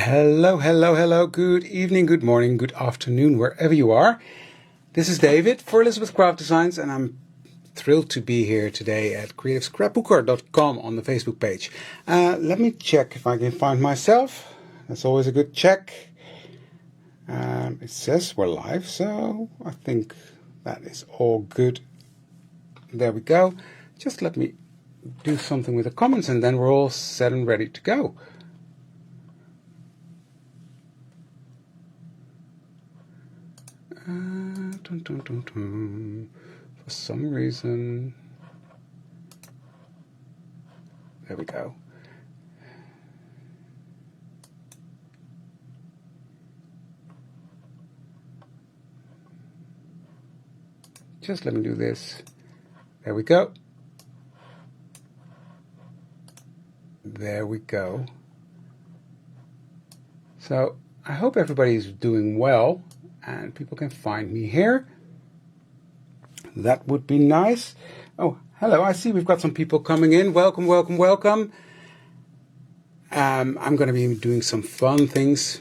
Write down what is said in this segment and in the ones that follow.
Hello, hello, hello. Good evening, good morning, good afternoon, wherever you are. This is David for Elizabeth Craft Designs, and I'm thrilled to be here today at creativescrapbooker.com on the Facebook page. Let me check if I can find myself. That's always a good check. It says we're live, so I think that is all good. There we go. Just let me do something with the comments, and then we're all set and ready to go. For some reason, there we go. Just let me do this. There we go. There we go. So I hope everybody's doing well and people can find me here. That would be nice. Oh, hello. I see we've got some people coming in. Welcome, welcome, welcome. I'm going to be doing some fun things.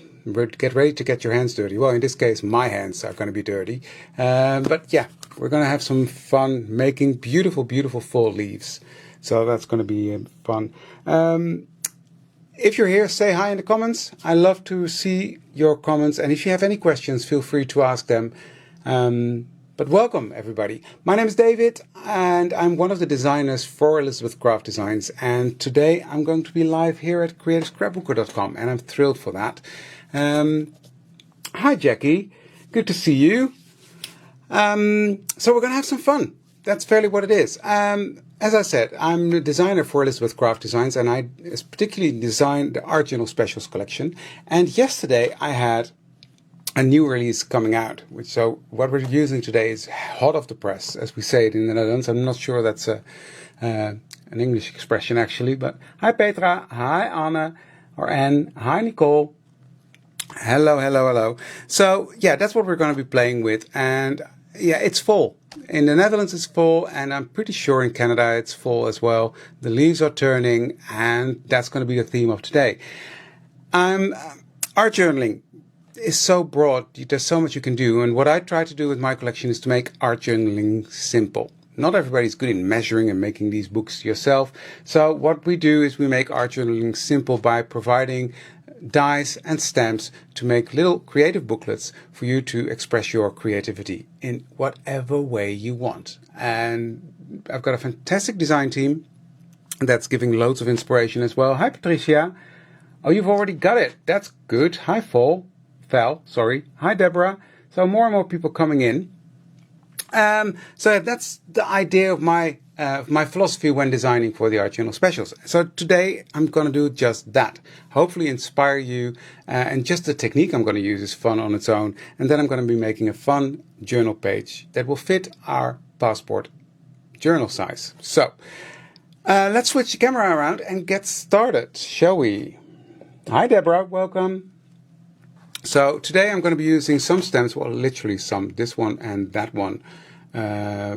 Get ready to get your hands dirty. Well, in this case, my hands are going to be dirty. But yeah, we're going to have some fun making beautiful, beautiful fall leaves. So that's going to be fun. If you're here, say hi in the comments. I love to see your comments. And if you have any questions, feel free to ask them. But welcome, everybody. My name is David, and I'm one of the designers for Elizabeth Craft Designs. And today I'm going to be live here at creativescrapbooker.com, and I'm thrilled for that. Hi, Jackie. Good to see you. So we're going to have some fun. That's fairly what it is. As I said, I'm the designer for Elizabeth Craft Designs, and I particularly designed the Art Journal Specials collection. And yesterday I had a new release coming out. So what we're using today is hot off the press, as we say it in the Netherlands. I'm not sure that's an English expression actually, but hi Petra, hi Anne, or Anne, hi Nicole. Hello, hello, hello. So yeah, that's what we're going to be playing with. And yeah, it's fall. In the Netherlands it's fall, and I'm pretty sure in Canada it's fall as well. The leaves are turning, and that's going to be the theme of today. Art journaling is so broad. There's so much you can do, and what I try to do with my collection is to make art journaling simple. Not everybody's good in measuring and making these books yourself. So what we do is we make art journaling simple by providing dies and stamps to make little creative booklets for you to express your creativity in whatever way you want. And I've got a fantastic design team that's giving loads of inspiration as well. Hi Patricia. Oh, you've already got it. That's good. Hi Val, sorry. Hi Deborah. So more and more people coming in. So that's the idea of my philosophy when designing for the Art Journal Specials. So today I'm going to do just that. Hopefully inspire you, and just the technique I'm going to use is fun on its own. And then I'm going to be making a fun journal page that will fit our passport journal size. So let's switch the camera around and get started, shall we? Hi Deborah, welcome. So today I'm going to be using some stamps, well literally some, this one and that one,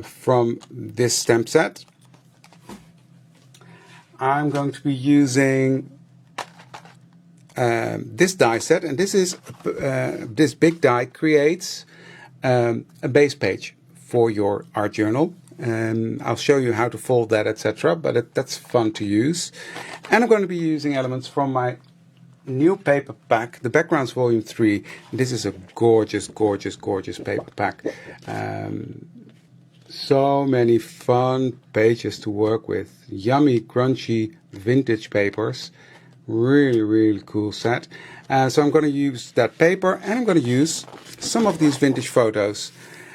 from this stamp set. I'm going to be using this die set, and this is this big die creates a base page for your art journal. I'll show you how to fold that, etc. But that's fun to use. And I'm going to be using elements from my new paper pack, the Backgrounds Volume 3. This is a gorgeous, gorgeous, gorgeous paper pack. So many fun pages to work with. Yummy, crunchy, vintage papers. Really, really cool set. So I'm going to use that paper, and I'm going to use some of these vintage photos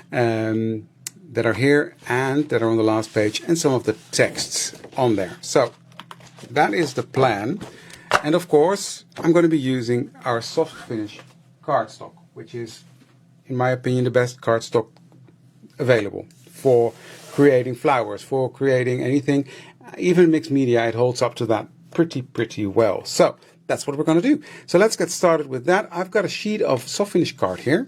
that are here and that are on the last page, and some of the texts on there. So that is the plan. And of course, I'm going to be using our soft finish cardstock, which is, in my opinion, the best cardstock available for creating flowers, for creating anything. Even mixed media, it holds up to that pretty well. So that's what we're going to do. So let's get started with that. I've got a sheet of soft finish card here.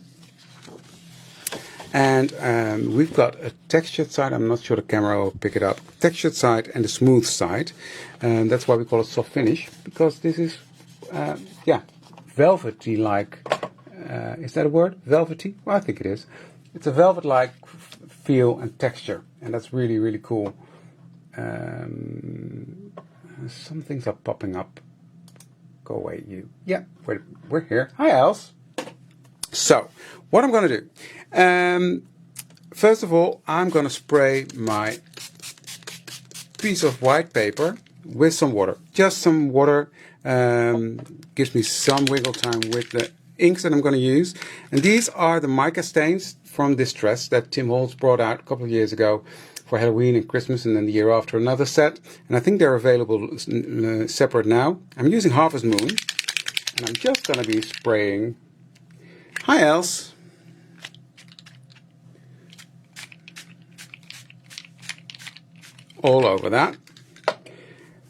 And we've got a textured side. I'm not sure the camera will pick it up. Textured side and a smooth side. That's why we call it soft finish, because this is velvety-like, is that a word? Velvety? Well, I think it is. It's a velvet-like feel and texture, and that's really, really cool. Some things are popping up. Go away, you. Yeah, we're here. Hi, Els. So, what I'm going to do. First of all, I'm going to spray my piece of white paper with some water. Just some water. Gives me some wiggle time with the inks that I'm going to use. And these are the mica stains from Distress that Tim Holtz brought out a couple of years ago for Halloween and Christmas, and then the year after another set. And I think they're available separate now. I'm using Harvest Moon, and I'm just going to be spraying. Hi, Els. All over that.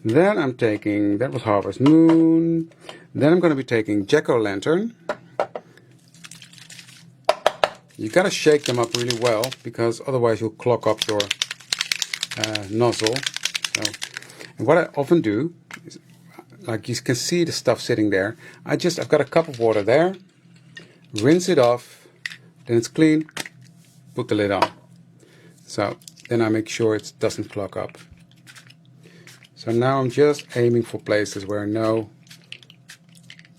Then I'm taking, that was Harvest Moon. Then I'm going to be taking Jack-o'-lantern. You got to shake them up really well, because otherwise you'll clog up your nozzle. So, and what I often do is, like you can see the stuff sitting there, I've got a cup of water there, rinse it off, then it's clean, put the lid on. So then I make sure it doesn't clog up. So now I'm just aiming for places where I know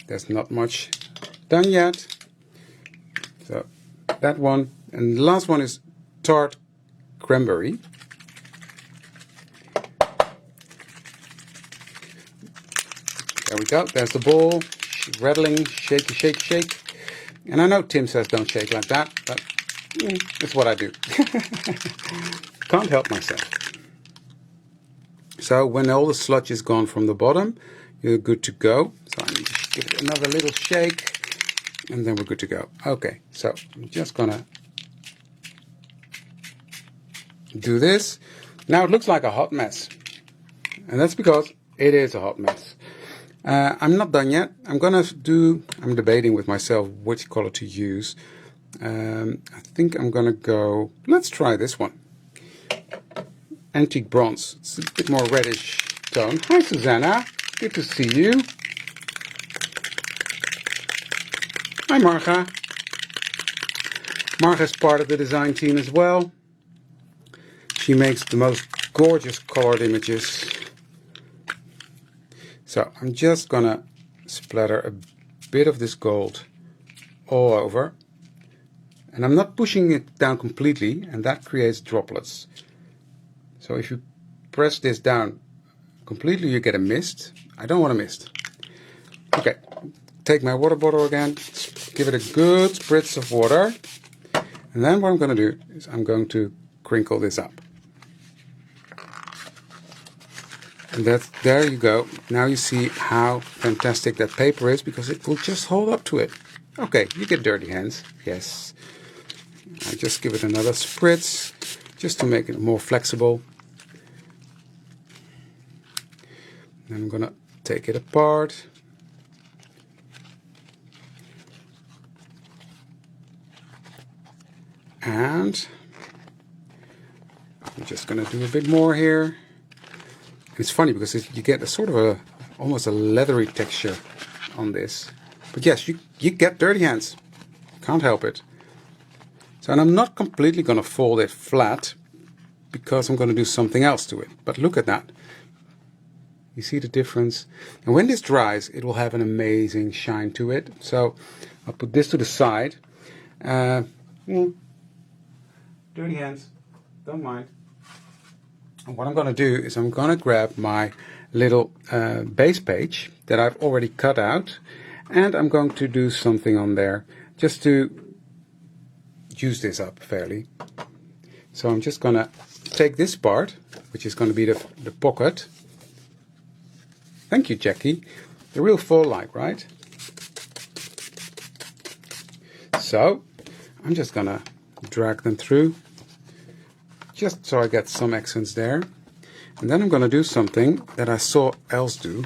there's not much done yet. So that one, and the last one is tart cranberry. There we go, there's the ball, rattling, shake, shake, shake. And I know Tim says don't shake like that, but it's what I do. Can't help myself. So when all the sludge is gone from the bottom, you're good to go. So I need to give it another little shake, and then we're good to go. Okay, so I'm just gonna do this. Now it looks like a hot mess, and that's because it is a hot mess. I'm not done yet. I'm debating with myself which color to use. I think I'm gonna go, let's try this one. Antique bronze. It's a bit more reddish tone. Hi Susanna, good to see you. Hi Marga. Marga's part of the design team as well. She makes the most gorgeous colored images. So I'm just gonna splatter a bit of this gold all over. And I'm not pushing it down completely, and that creates droplets. So if you press this down completely, you get a mist. I don't want a mist. Okay, take my water bottle again, give it a good spritz of water. And then what I'm going to do is I'm going to crinkle this up. And there you go. Now you see how fantastic that paper is, because it will just hold up to it. Okay, you get dirty hands. Yes. I just give it another spritz just to make it more flexible. Then I'm going to take it apart. And I'm just going to do a bit more here. It's funny because you get a sort of almost a leathery texture on this. But yes, you get dirty hands. Can't help it. So, and I'm not completely going to fold it flat, because I'm going to do something else to it. But look at that. You see the difference? And when this dries, it will have an amazing shine to it. So I'll put this to the side. Dirty hands, don't mind. And what I'm going to do is I'm going to grab my little base page that I've already cut out, and I'm going to do something on there just to juice this up fairly. So I'm just going to take this part, which is going to be the pocket. Thank you, Jackie. The real fall-like, right? So I'm just going to drag them through, just so I get some accents there. And then I'm going to do something that I saw Els do.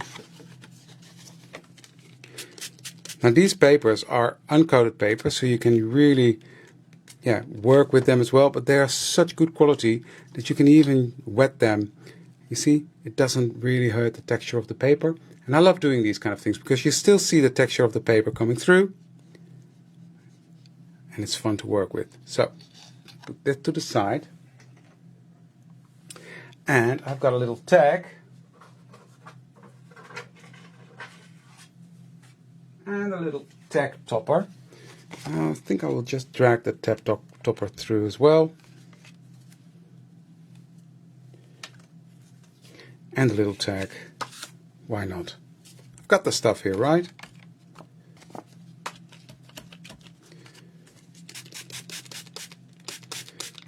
Now these papers are uncoated papers, so you can really work with them as well, but they are such good quality that you can even wet them You see, it doesn't really hurt the texture of the paper. And I love doing these kind of things because you still see the texture of the paper coming through. And it's fun to work with. So, put that to the side. And I've got a little tag. And a little tag topper. I think I will just drag the tag topper through as well. And a little tag. Why not? I've got the stuff here, right?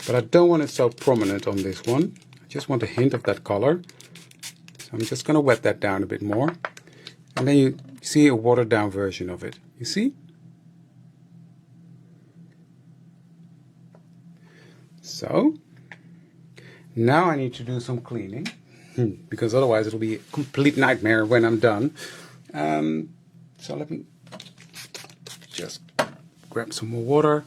But I don't want it so prominent on this one. I just want a hint of that color. So I'm just going to wet that down a bit more. And then you see a watered down version of it. You see? So, now I need to do some cleaning. Because otherwise it'll be a complete nightmare when I'm done. So let me just grab some more water,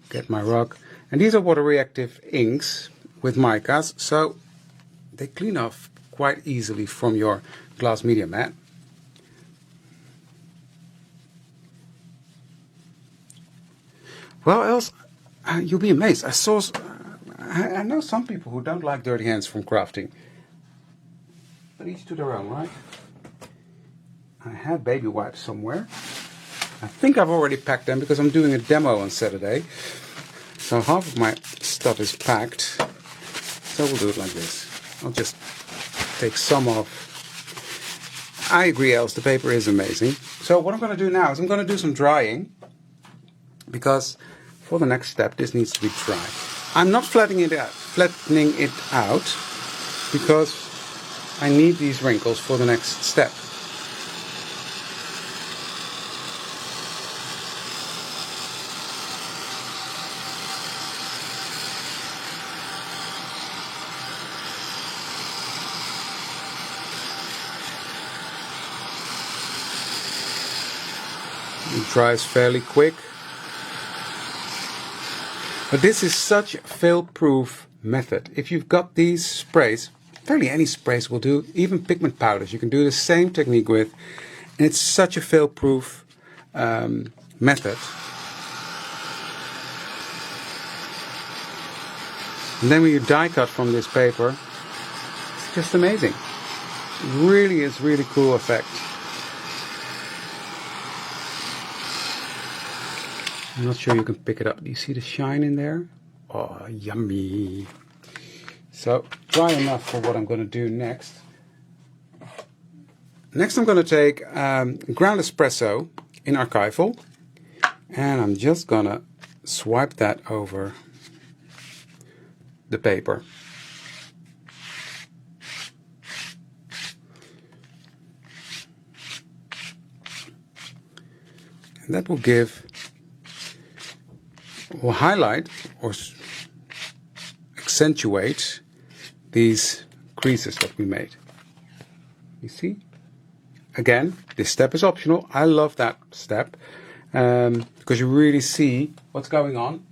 get my rug. And these are water reactive inks with micas, so they clean off quite easily from your glass media mat. Well, else you'll be amazed. I know some people who don't like dirty hands from crafting. But each to their own, right? I have baby wipes somewhere. I think I've already packed them because I'm doing a demo on Saturday. So half of my stuff is packed. So we'll do it like this. I'll just take some off. I agree, Els, the paper is amazing. So what I'm going to do now is I'm going to do some drying. Because for the next step, this needs to be dry. I'm not flattening it out because I need these wrinkles for the next step. It dries fairly quick. But this is such a fail-proof method. If you've got these sprays, fairly any sprays will do, even pigment powders, you can do the same technique with, and it's such a fail-proof method. And then when you die cut from this paper, it's just amazing. It really is really cool effect. I'm not sure you can pick it up. Do you see the shine in there? Oh, yummy. So, dry enough for what I'm going to do next. Next I'm going to take ground espresso in archival. And I'm just going to swipe that over the paper. And that will highlight or accentuate these creases that we made. You see? Again, this step is optional. I love that step because you really see what's going on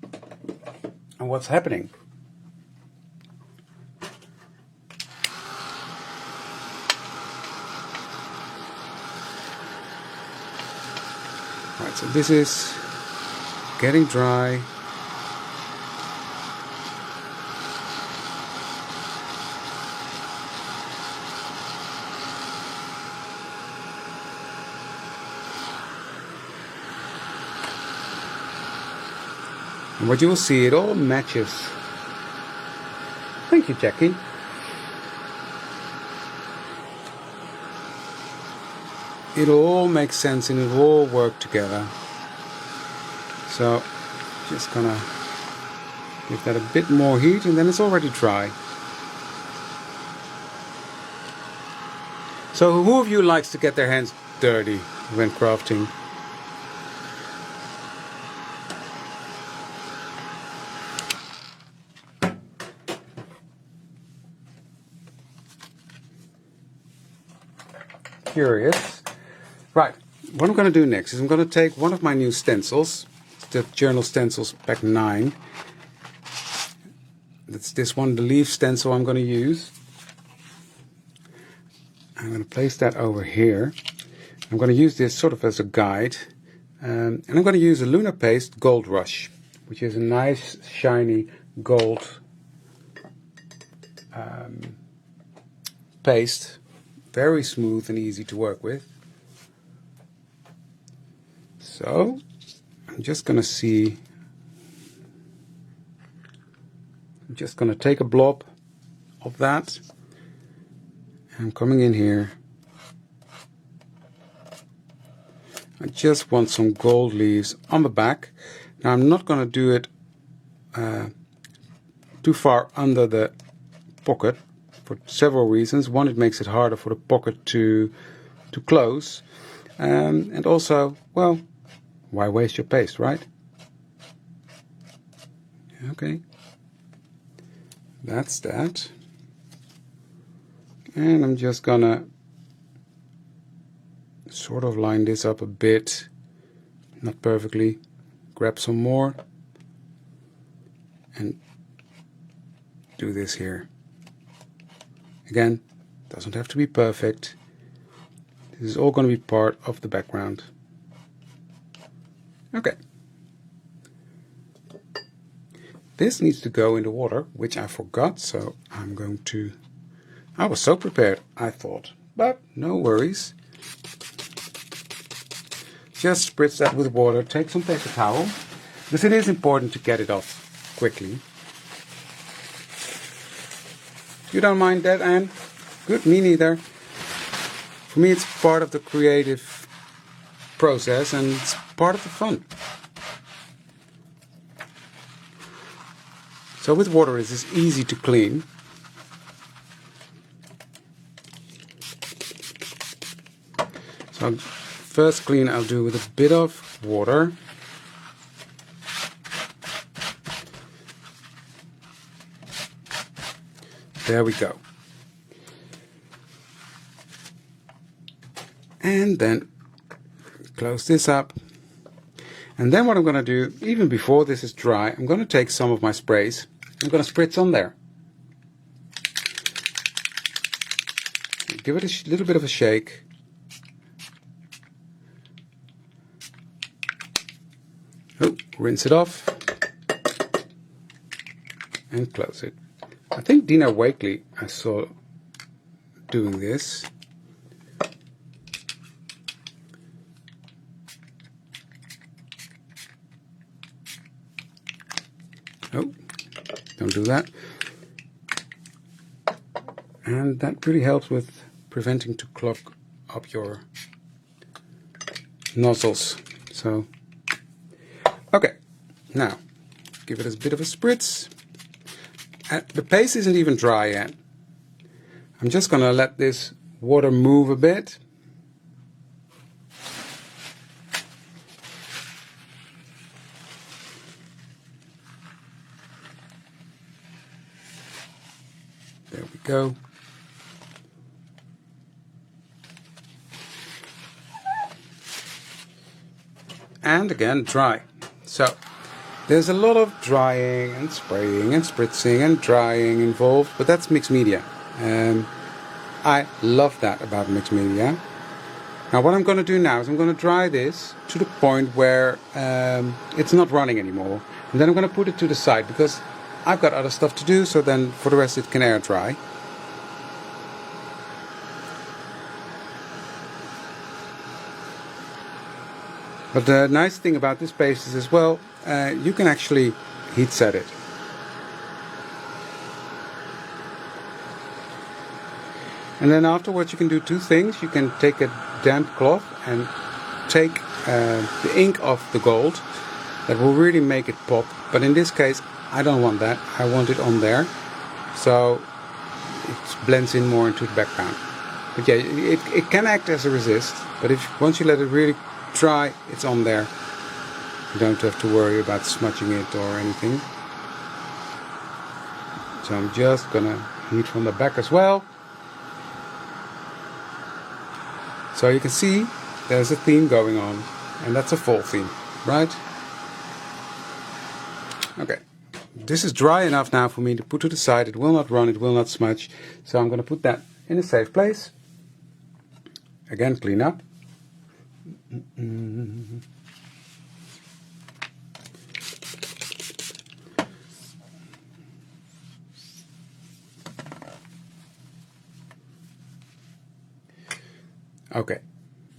and what's happening. Right, so this is getting dry. And what you will see, it all matches. Thank you, Jackie. It all makes sense and it all work together. So, just gonna give that a bit more heat and then it's already dry. So who of you likes to get their hands dirty when crafting? Curious. Right, what I'm going to do next is I'm going to take one of my new stencils, the Journal Stencils Pack 9. That's this one, the leaf stencil I'm going to use. I'm going to place that over here. I'm going to use this sort of as a guide. And I'm going to use a Lunar Paste Gold Rush, which is a nice shiny gold paste. Very smooth and easy to work with. So I'm just going to take a blob of that. I'm coming in here. I just want some gold leaves on the back. Now I'm not going to do it too far under the pocket for several reasons. One, it makes it harder for the pocket to close. And also, well, why waste your paste, right? Okay. That's that. And I'm just gonna sort of line this up a bit, not perfectly. Grab some more and do this here. Again, doesn't have to be perfect. This is all going to be part of the background. Okay. This needs to go in the water, which I forgot, so I'm going to... I was so prepared, I thought, but no worries. Just spritz that with water, take some paper towel, because it is important to get it off quickly. You don't mind that, Anne? Good, me neither. For me, it's part of the creative process and it's part of the fun. So with water, it is easy to clean. So first clean I'll do with a bit of water. There we go. And then close this up. And then what I'm going to do, even before this is dry, I'm going to take some of my sprays. I'm going to spritz on there. Give it a little bit of a shake. Oh, rinse it off. And close it. I think Dina Wakely I saw doing this. Oh, don't do that. And that really helps with preventing to clog up your nozzles. So, okay, now give it a bit of a spritz. The paste isn't even dry yet. I'm just going to let this water move a bit. There we go. And again, dry. So there's a lot of drying and spraying and spritzing and drying involved, but that's mixed media. I love that about mixed media. Now what I'm going to do now is I'm going to dry this to the point where it's not running anymore. And then I'm going to put it to the side because I've got other stuff to do, so then for the rest it can air dry. But the nice thing about this paste is as well, you can actually heat set it. And then afterwards you can do two things. You can take a damp cloth and take the ink off the gold. That will really make it pop. But in this case, I don't want that. I want it on there. So it blends in more into the background. But yeah, it can act as a resist. But once you let it really dry, it's on there. You don't have to worry about smudging it or anything. So I'm just gonna heat from the back as well. So you can see there's a theme going on, and that's a fall theme, right? Okay, this is dry enough now for me to put to the side. It will not run, it will not smudge. So I'm gonna put that in a safe place. again clean up. Okay,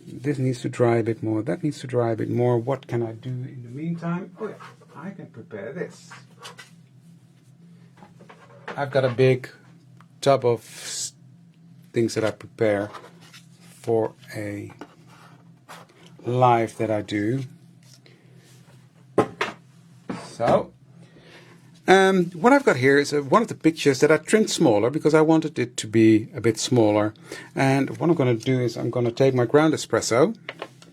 this needs to dry a bit more, that needs to dry a bit more. What can I do in the meantime? Oh yeah, I can prepare this. I've got a big tub of things that I prepare for a live that I do. So, what I've got here is one of the pictures that I trimmed smaller because I wanted it to be a bit smaller. And what I'm going to do is I'm going to take my ground espresso,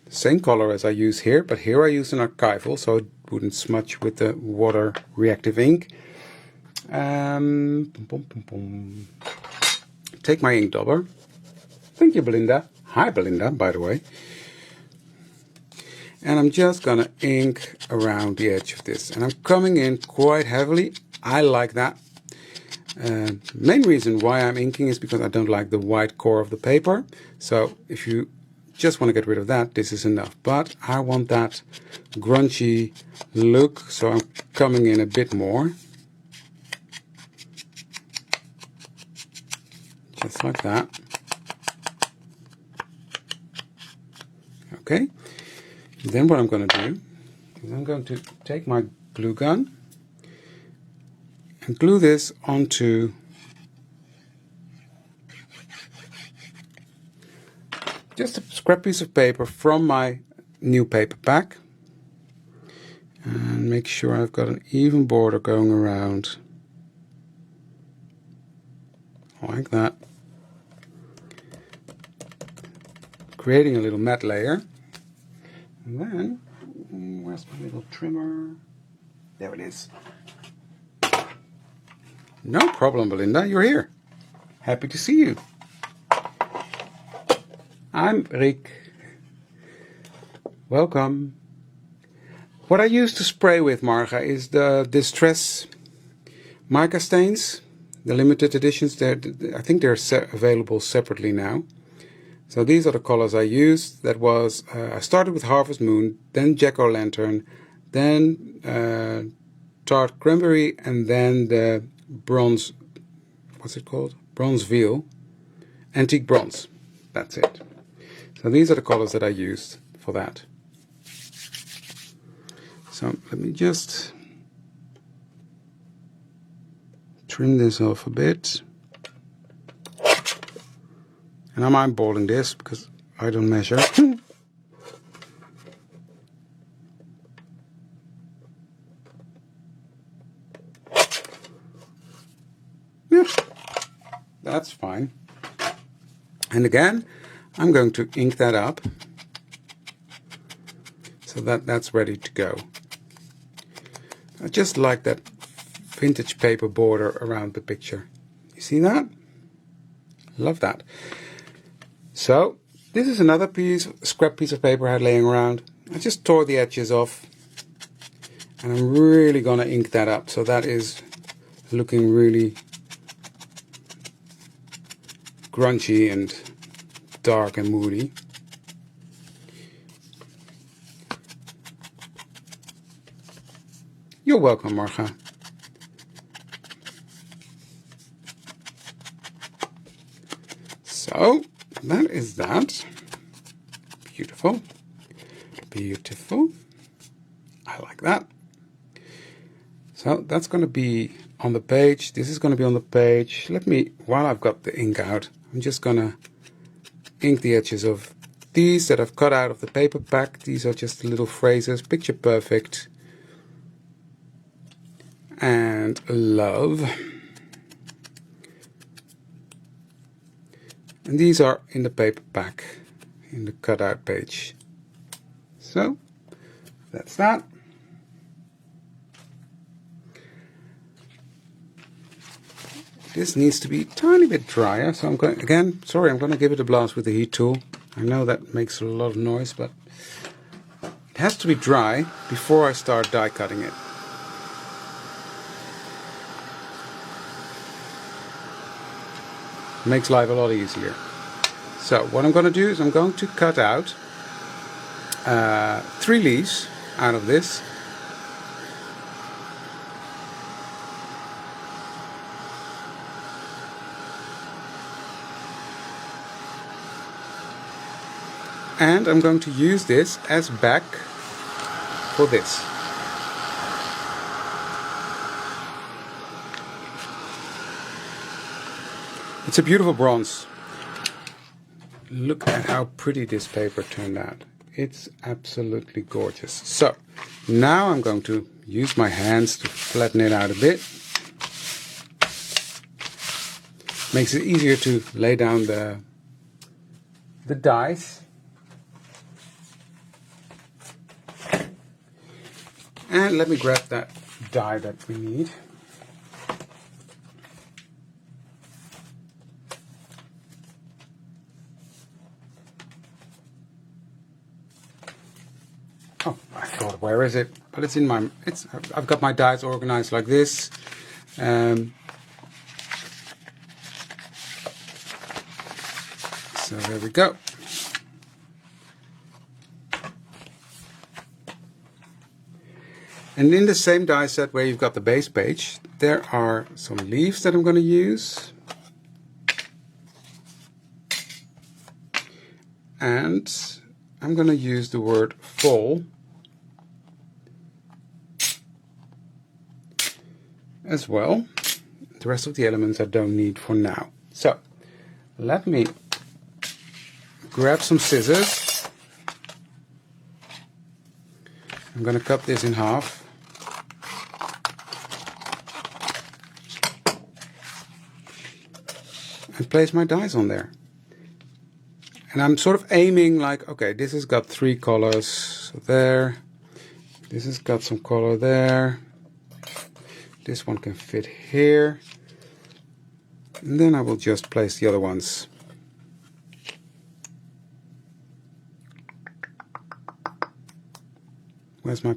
same color as I use here, but here I use an archival so it wouldn't smudge with the water reactive ink. Take my ink dauber. Thank you, Belinda. Hi, Belinda, by the way. And I'm just gonna ink around the edge of this, and I'm coming in quite heavily. I like that. Main reason why I'm inking is because I don't like the white core of the paper. So if you just want to get rid of that, this is enough. But I want that grungy look, so I'm coming in a bit more. Just like that. Okay. Then what I'm going to do is I'm going to take my glue gun and glue this onto just a scrap piece of paper from my new paper pack, and make sure I've got an even border going around like that, creating a little matte layer. And then, where's my little trimmer? There it is. No problem, Belinda, you're here. Happy to see you. I'm Rick. Welcome. What I use to spray with, Marga, is the Distress mica stains, the limited editions. I think they're available separately now. So these are the colors I used. That was, I started with Harvest Moon, then Jack-o'-lantern, then Tart Cranberry, and then the bronze, what's it called? Bronze Veil, Antique Bronze. That's it. So these are the colors that I used for that. So let me just trim this off a bit. And I'm eyeballing this because I don't measure. Yeah, that's fine. And again, I'm going to ink that up so that that's ready to go. I just like that vintage paper border around the picture. You see that? Love that. So this is another scrap piece of paper I had laying around. I just tore the edges off, and I'm really gonna ink that up so that is looking really grungy and dark and moody. You're welcome, Marga. So that is that. Beautiful. Beautiful. I like that. So that's going to be on the page. This is going to be on the page. Let me, while I've got the ink out, I'm just going to ink the edges of these that I've cut out of the paper pack. These are just little phrases. Picture perfect. And love. And these are in the paper pack, in the cutout page. So, that's that. This needs to be a tiny bit drier, so I'm going, again, sorry, I'm going to give it a blast with the heat tool. I know that makes a lot of noise, but it has to be dry before I start die cutting it. Makes life a lot easier. So what I'm going to do is I'm going to cut out 3 leaves out of this. And I'm going to use this as back for this. It's a beautiful bronze. Look at how pretty this paper turned out. It's absolutely gorgeous. So now I'm going to use my hands to flatten it out a bit. Makes it easier to lay down the dies. And let me grab that die that we need. Oh, I thought, where is it? But it's in my, I've got my dies organized like this. So there we go. And in the same die set where you've got the base page, there are some leaves that I'm going to use. And I'm going to use the word fall as well. The rest of the elements I don't need for now. So let me grab some scissors. I'm going to cut this in half. And place my dies on there. And I'm sort of aiming like, okay, this has got 3 colors, so there. This has got some color there. This one can fit here. And then I will just place the other ones. Where's my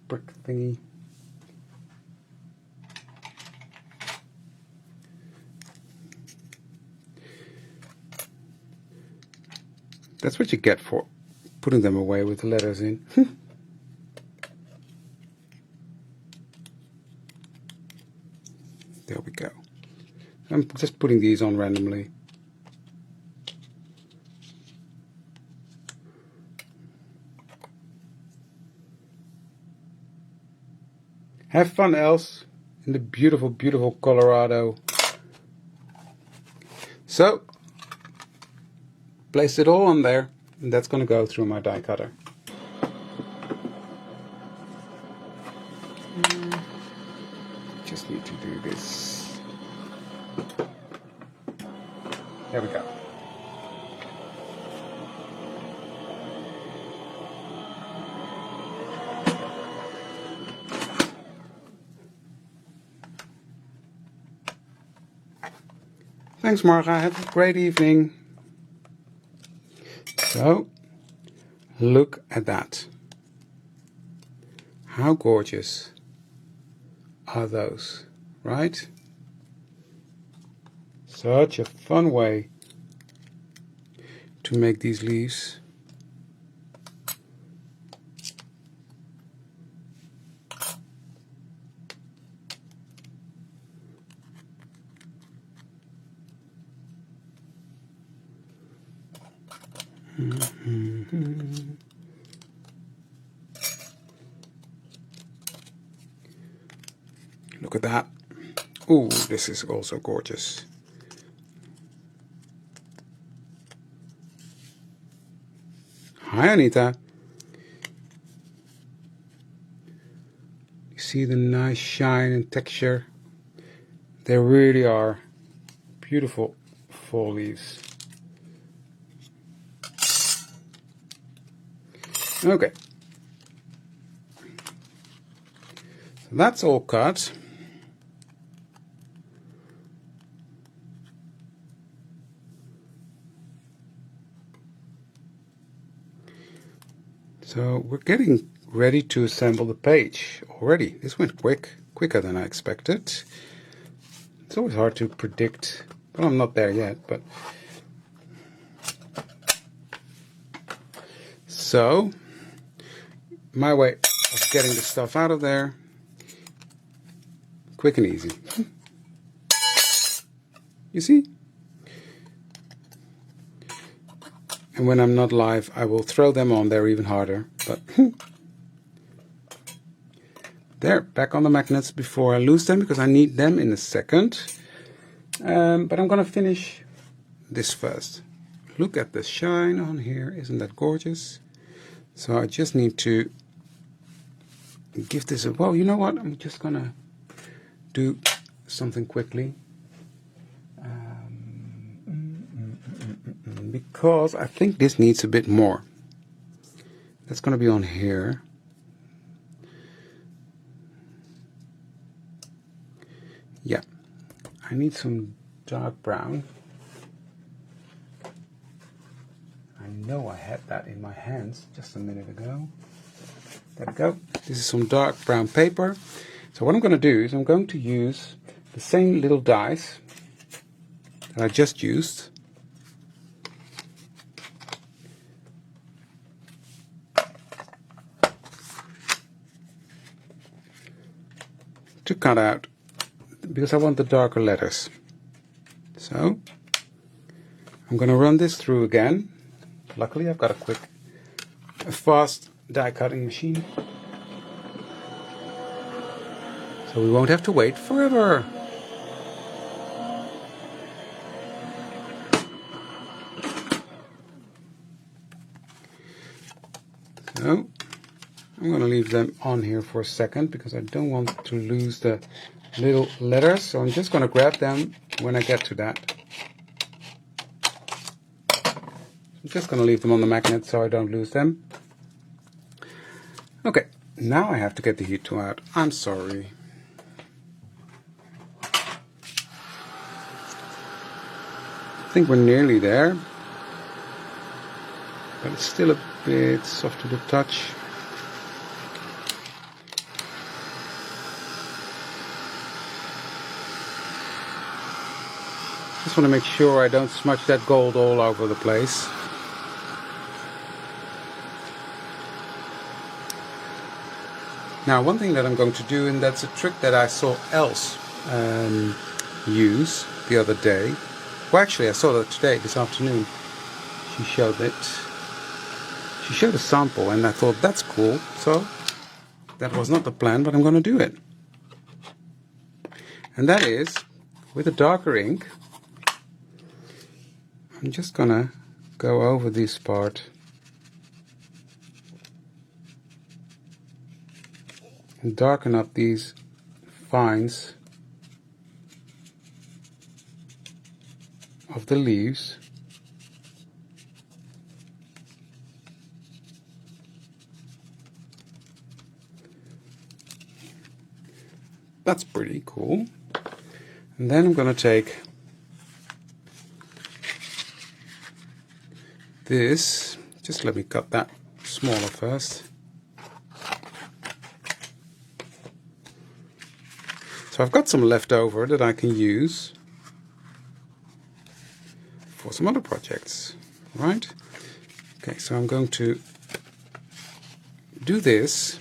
brick thingy? That's what you get for putting them away with the letters in. There we go. I'm just putting these on randomly. Have fun, else, in the beautiful, beautiful Colorado. So, place it all on there, and that's going to go through my die cutter. Just need to do this. There we go. Thanks, Marga. Have a great evening. So, look at that. How gorgeous are those, right? Such a fun way to make these leaves. Look at that. Ooh, this is also gorgeous. Hi, Anita. You see the nice shine and texture? They really are beautiful fall leaves. Okay. So that's all cut. So we're getting ready to assemble the page already. This went quicker than I expected. It's always hard to predict. Well, I'm not there yet, but So, my way of getting the stuff out of there, quick and easy. You see? And when I'm not live, I will throw them on there even harder. But there, back on the magnets before I lose them, because I need them in a second. But I'm going to finish this first. Look at the shine on here. Isn't that gorgeous? So I just need to give this a... Well, you know what? I'm just going to do something quickly. Because I think this needs a bit more. That's going to be on here. Yeah. I need some dark brown. I know I had that in my hands just a minute ago. There we go. This is some dark brown paper. So what I'm going to do is I'm going to use the same little dies that I just used. To cut out, because I want the darker letters. So I'm going to run this through again. Luckily I've got a fast die cutting machine, so we won't have to wait forever. So I'm going to leave them on here for a second because I don't want to lose the little letters, so I'm just going to grab them when I get to that. I'm just going to leave them on the magnet so I don't lose them. Okay, now I have to get the heat tool out. I'm sorry. I think we're nearly there, but it's still a bit soft to the touch. Just want to make sure I don't smudge that gold all over the place. Now, one thing that I'm going to do, and that's a trick that I saw Else use the other day. Well, actually, I saw that today, this afternoon. She showed it. She showed a sample, and I thought, that's cool. So, that was not the plan, but I'm going to do it. And that is, with a darker ink, I'm just going to go over this part and darken up these vines of the leaves. That's pretty cool. And then I'm going to take this, just let me cut that smaller first. So I've got some left over that I can use for some other projects, right? Okay, so I'm going to do this.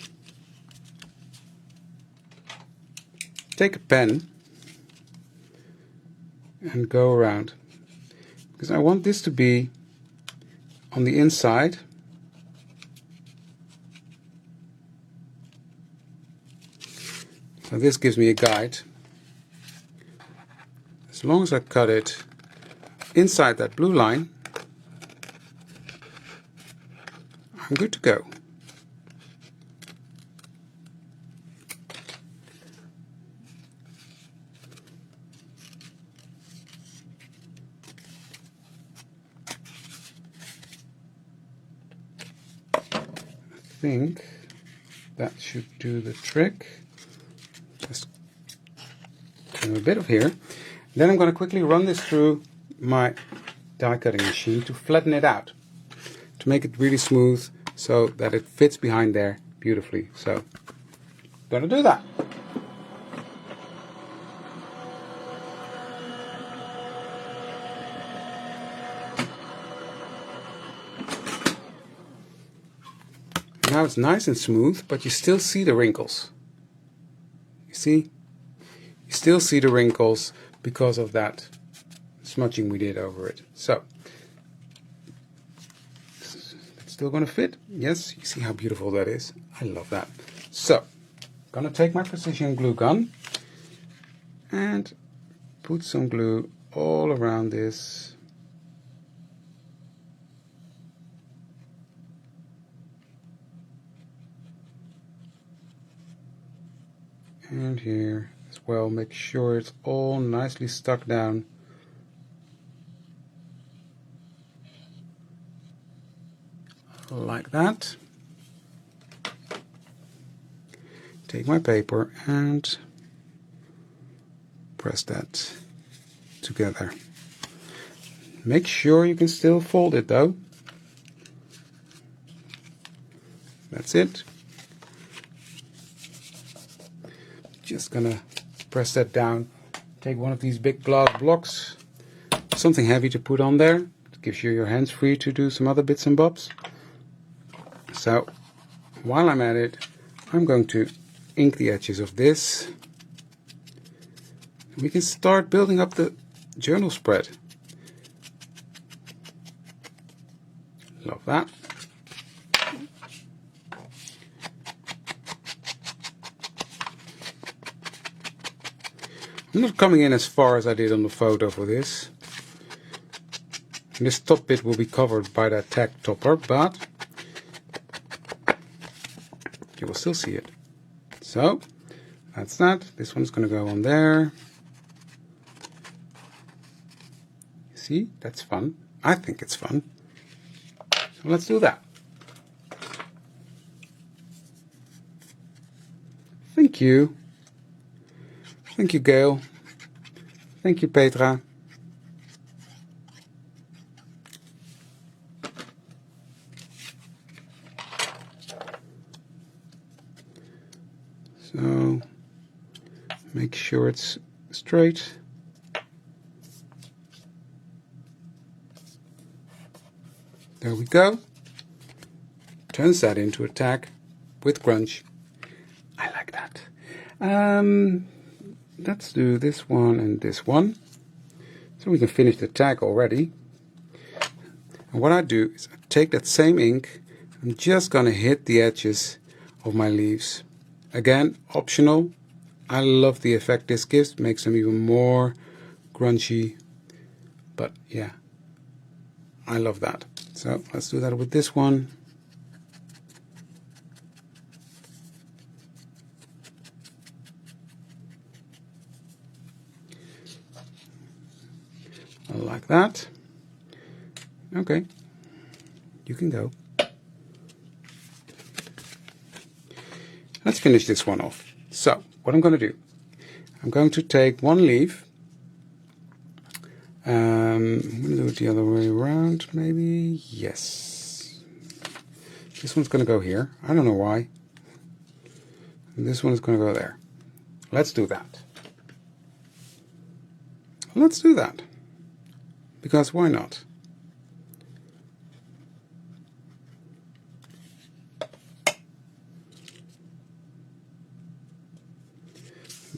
Take a pen and go around, because I want this to be on the inside. So this gives me a guide. As long as I cut it inside that blue line, I'm good to go. I think that should do the trick. Just a bit of here. Then I'm going to quickly run this through my die cutting machine to flatten it out, to make it really smooth so that it fits behind there beautifully. So I'm going to do that. now it's nice and smooth, but you still see the wrinkles. You see? You still see the wrinkles because of that smudging we did over it. So, it's still going to fit. Yes, you see how beautiful that is. I love that. So, I'm going to take my precision glue gun and put some glue all around this. And here as well, make sure it's all nicely stuck down. Like that. Take my paper and press that together. Make sure you can still fold it though. That's it. Just gonna press that down. Take one of these big glass blocks, something heavy to put on there. It gives you your hands free to do some other bits and bobs. So while I'm at it, I'm going to ink the edges of this. We can start building up the journal spread. Love that. I'm not coming in as far as I did on the photo for this. This top bit will be covered by that tag topper, but you will still see it. So, that's that. This one's going to go on there. See, that's fun. I think it's fun. So let's do that. Thank you. Thank you, Gail. Thank you, Petra. So, make sure it's straight. There we go. Turns that into a tag with grunge. I like that. Let's do this one and this one. So we can finish the tag already. And what I do is I take that same ink. I'm just going to hit the edges of my leaves. Again, optional. I love the effect this gives. Makes them even more grungy. But yeah, I love that. So let's do that with this one. Like that. Okay, you can go. Let's finish this one off. So, what I'm going to do, I'm going to take one leaf. I'm going to do it the other way around, maybe. Yes. This one's going to go here. I don't know why. And this one is going to go there. Let's do that. Let's do that. Because why not?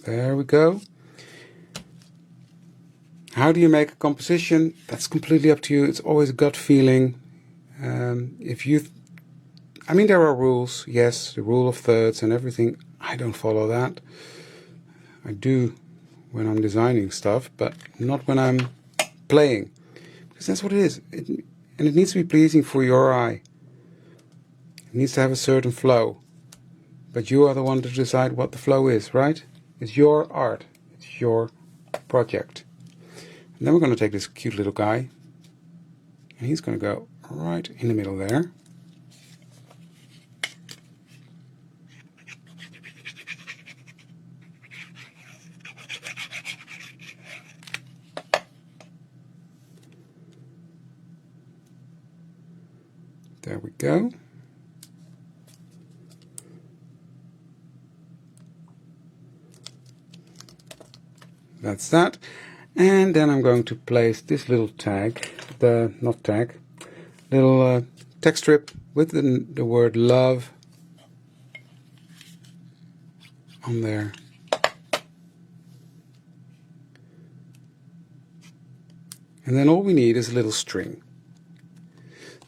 There we go. How do you make a composition? That's completely up to you. It's always a gut feeling. I mean, there are rules. Yes, the rule of thirds and everything. I don't follow that. I do when I'm designing stuff, but not when I'm playing. Because that's what it is. And it needs to be pleasing for your eye. It needs to have a certain flow. But you are the one to decide what the flow is, right? It's your art. It's your project. And then we're going to take this cute little guy. And he's going to go right in the middle there. There we go. That's that. And then I'm going to place this little tag, little text strip with the word love on there. And then all we need is a little string.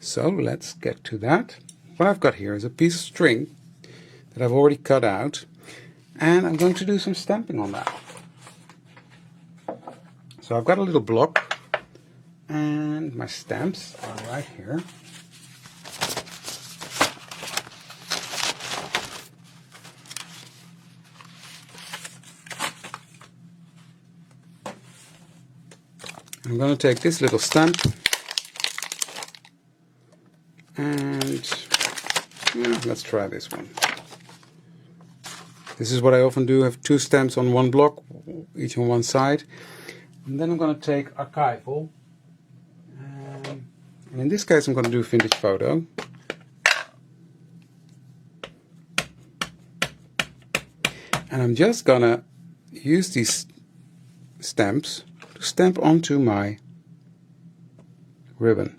So let's get to that. What I've got here is a piece of string that I've already cut out, and I'm going to do some stamping on that. So I've got a little block, and my stamps are right here. I'm going to take this little stamp and let's try this one. This is what I often do, have two stamps on one block, each on one side. And then I'm going to take archival, and in this case I'm going to do vintage photo. And I'm just going to use these stamps to stamp onto my ribbon.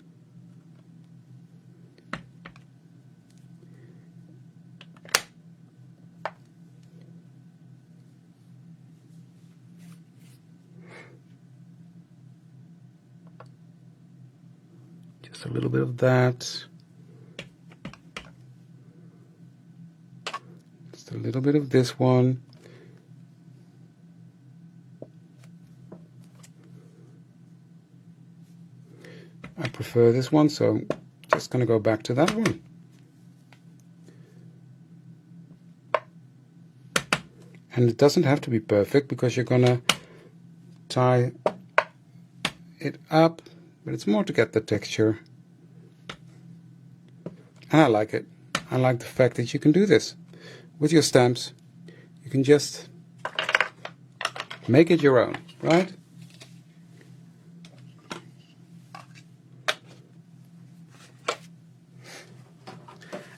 Just a little bit of that. Just a little bit of this one. I prefer this one, so I'm just going to go back to that one. And it doesn't have to be perfect because you're going to tie it up, but it's more to get the texture. And I like it. I like the fact that you can do this with your stamps. You can just make it your own, right?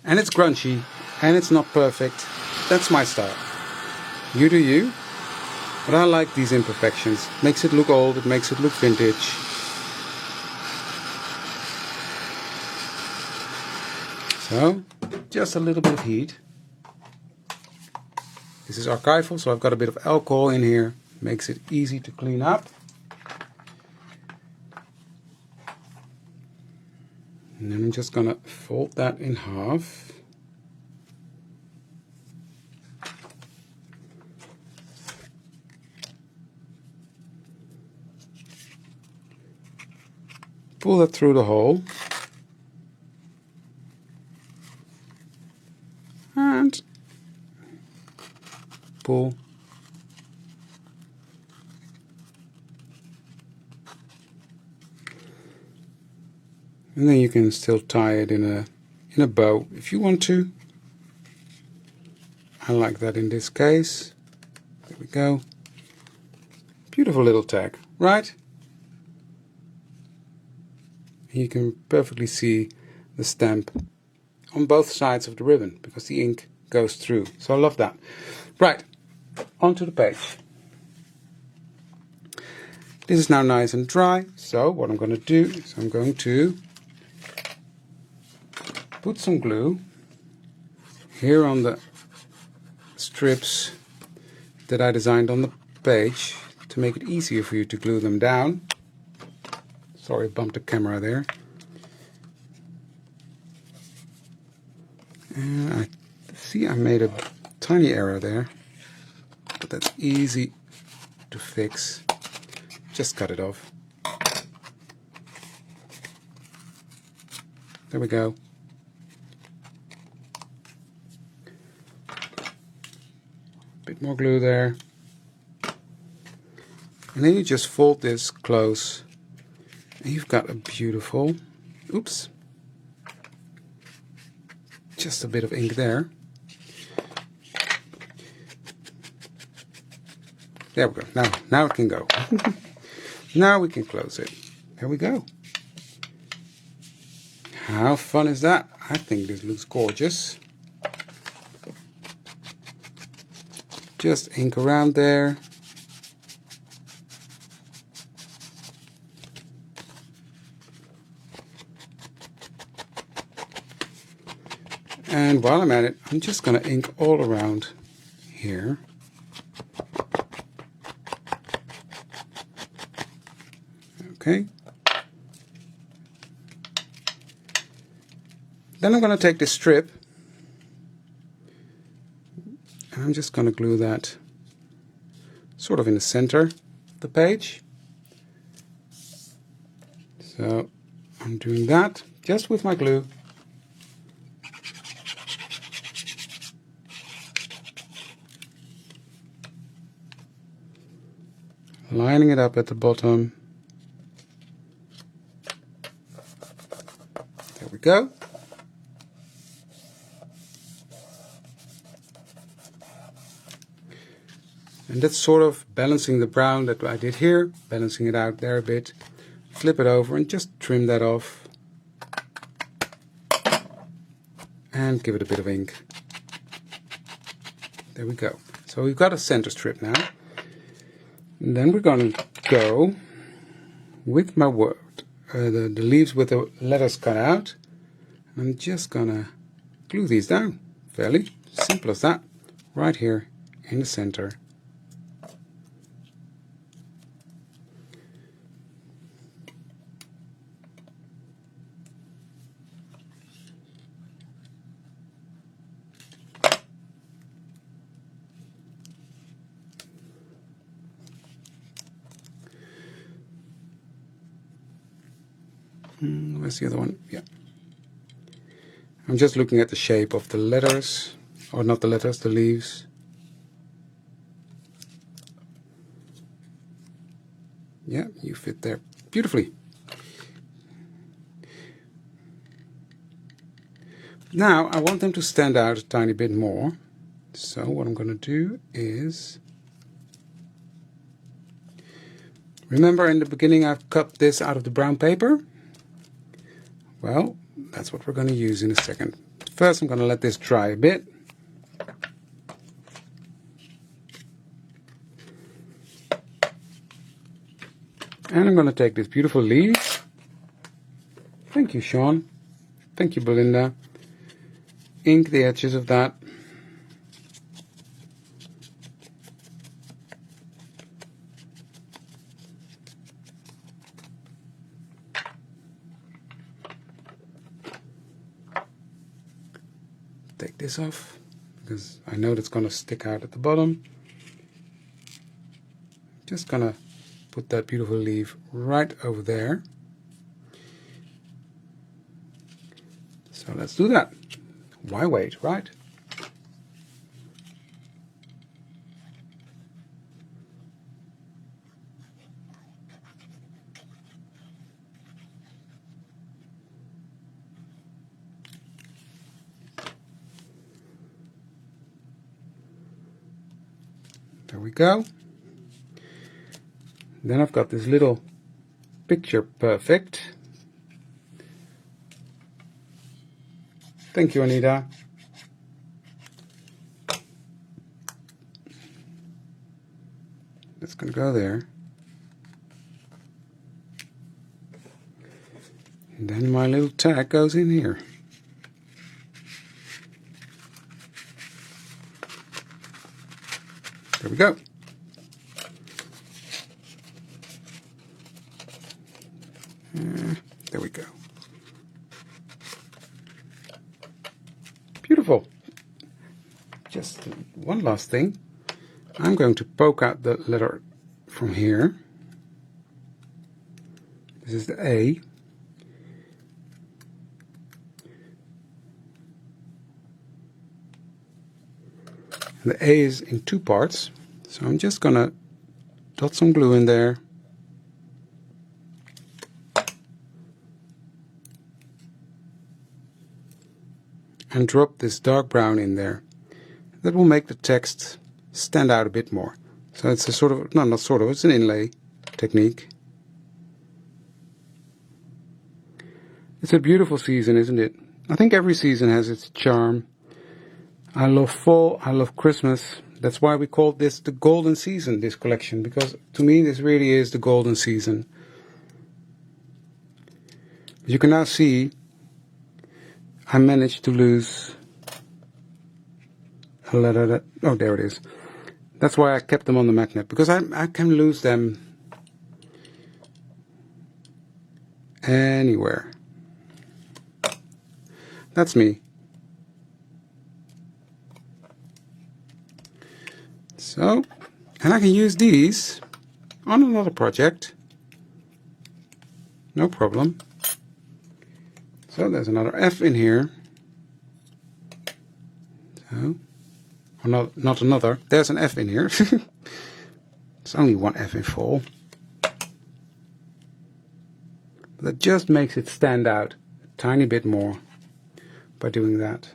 And it's grungy, and it's not perfect. That's my style. You do you. But I like these imperfections. Makes it look old, it makes it look vintage. So, just a little bit of heat. This is archival, so I've got a bit of alcohol in here. Makes it easy to clean up. And then I'm just going to fold that in half. Pull that through the hole. And pull. And then you can still tie it in a bow if you want to. I like that in this case. There we go. Beautiful little tag, right? You can perfectly see the stamp on both sides of the ribbon because the ink goes through. So I love that. Right, onto the page. This is now nice and dry. So what I'm going to do is I'm going to put some glue here on the strips that I designed on the page to make it easier for you to glue them down. Sorry, bumped the camera there. And I see I made a tiny error there, but that's easy to fix. Just cut it off. There we go. Bit more glue there. And then you just fold this close. And you've got a beautiful, oops, just a bit of ink there. There we go. Now it can go. Now we can close it. There we go. How fun is that? I think this looks gorgeous. Just ink around there. And while I'm at it, I'm just going to ink all around here. Okay. Then I'm going to take this strip and I'm just going to glue that sort of in the center of the page. So I'm doing that just with my glue. Lining it up at the bottom. There we go. And that's sort of balancing the brown that I did here, balancing it out there a bit. Flip it over and just trim that off. And give it a bit of ink. There we go. So we've got a center strip now. And then we're going to go with my word, the leaves with the letters cut out. I'm just going to glue these down. Fairly simple as that. Right here in the center. Where's the other one? Yeah. I'm just looking at the shape of the letters, or not the letters, the leaves. Yeah, you fit there beautifully. Now I want them to stand out a tiny bit more. So what I'm going to do is, remember in the beginning I've cut this out of the brown paper? Well, that's what we're going to use in a second. First I'm going to let this dry a bit. And I'm going to take this beautiful leaf. Thank you, Sean. Thank you, Belinda. Ink the edges of that. Take this off because I know that's going to stick out at the bottom. Just going to put that beautiful leaf right over there. So let's do that. Why wait, right? There we go. Then I've got this little picture perfect. Thank you, Anita. That's going to go there. And then my little tag goes in here. There we go. There we go. Beautiful. Just one last thing. I'm going to poke out the letter from here. This is the A. The A is in two parts, so I'm just going to dot some glue in there. And drop this dark brown in there. That will make the text stand out a bit more. So it's a sort of, no, not sort of, it's an inlay technique. It's a beautiful season, isn't it? I think every season has its charm. I love fall, I love Christmas. That's why we call this the golden season, this collection, because to me this really is the golden season. You can now see I managed to lose a letter that, oh, there it is. That's why I kept them on the magnet, because I can lose them anywhere. That's me. So, and I can use these on another project. No problem. So there's another F in here. So, or not another. There's an F in here. It's only one F in full. But that just makes it stand out a tiny bit more by doing that.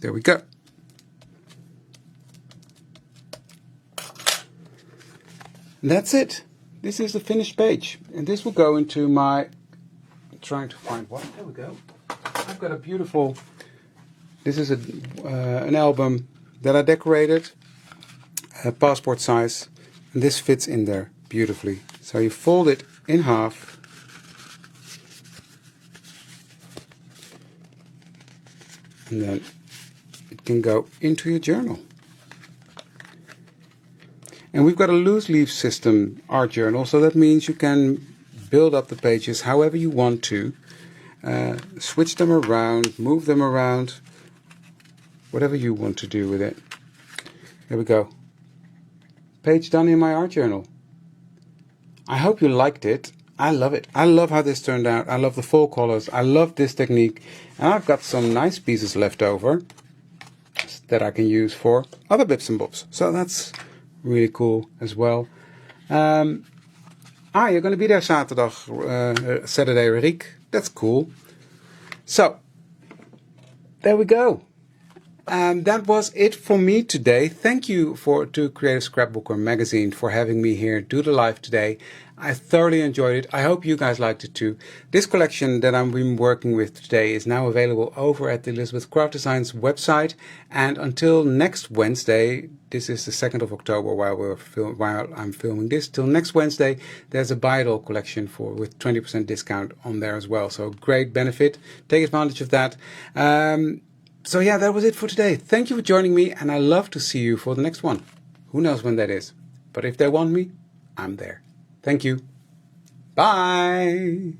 There we go. And that's it. This is the finished page. And this will go into my... I'm trying to find one. There we go. I've got a beautiful... This is an album that I decorated. Passport size. And this fits in there beautifully. So you fold it in half. And then it can go into your journal. And we've got a loose leaf system art journal, so that means you can build up the pages however you want to, switch them around, move them around, whatever you want to do with it. There we go. Page done in my art journal. I hope you liked it. I love it. I love how this turned out. I love the full colors. I love this technique. And I've got some nice pieces left over that I can use for other bits and bobs. So that's really cool as well. You're going to be there Saturday, Rick. That's cool. So, there we go. That was it for me today. Thank you to Creative Scrapbooker Magazine for having me here do the live today. I thoroughly enjoyed it. I hope you guys liked it too. This collection that I've been working with today is now available over at the Elizabeth Craft Designs website. And until next Wednesday, this is the 2nd of October while I'm filming this. Till next Wednesday, there's a buy it all collection with 20% discount on there as well. So great benefit. Take advantage of that. So yeah, that was it for today. Thank you for joining me, and I love to see you for the next one. Who knows when that is? But if they want me, I'm there. Thank you. Bye.